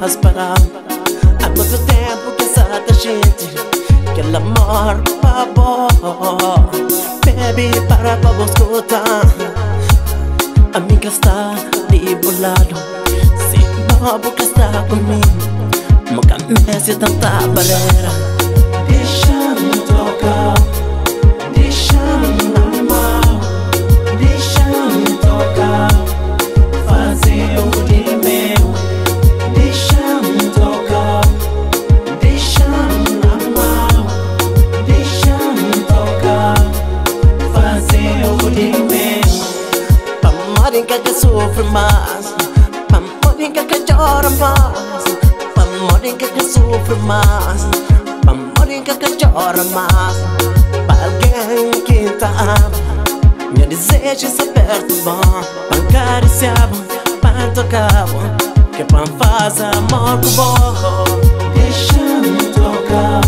faz parar. Há muito tempo que essa da gente, aquele amor pra bom. Baby, para vos escutar. A amiga está ali bolado. Se bobo que está comigo, nunca me hace tanta barreira. Deixa-me tocar, deixa-me amar, deixa-me tocar, fazer o de meu. Deixa-me tocar, deixa-me amar, deixa-me tocar, fazer o de meu. Pra moringa que sofre mais, pra moringa que chora mais, pra moringa que sofre mais, pra moringa que chora mais. Pra alguém que tá ama, minha desejo é saber tudo bom. Pra acariciar, pra tocar, que pra fazer amor com bom. Deixa-me tocar,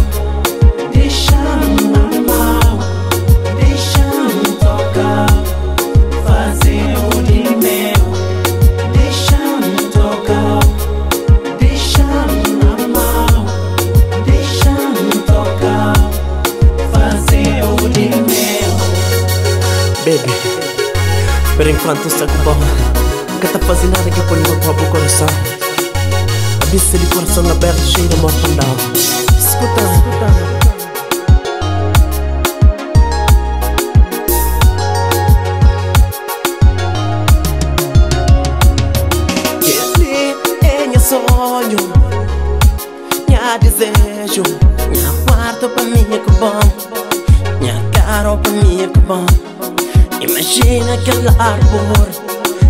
deixa-me amar, deixa-me tocar, fazer o de meu. Deixa-me tocar, deixa-me amar, deixa-me tocar, fazer o de meu. Baby, por enquanto está com bom. Nunca tá fazendo nada que põe no próprio coração. A vista de coração aberto, cheio de amor pandão. Escuta, escuta. Sonho, minha desejo, minha quarto pra mim é que bom, minha cara pra mim é que bom. Imagina aquele árvore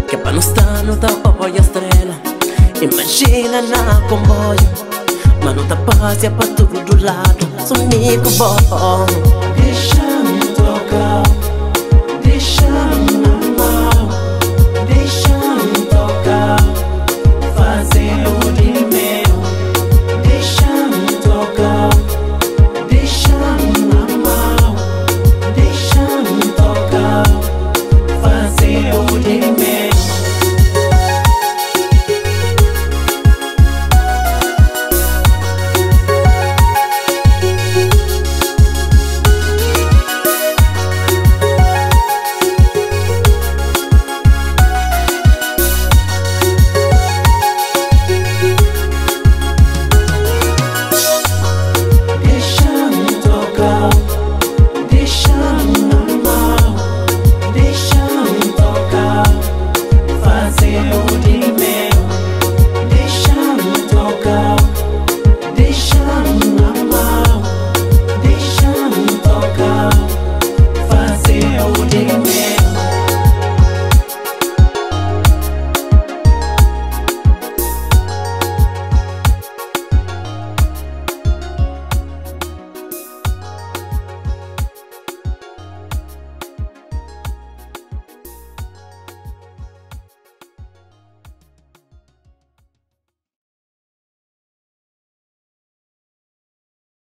que pra não estar no da olha estrela. Imagina na comboio, mas não tá passeia pra todo lado. Somigo bom. Deixa-me tocar, deixa-me amar, deixa-me tocar, fazer o de meu. Deixa-me tocar, deixa-me amar, deixa-me tocar, fazer o de meu. Deixa-me tocar,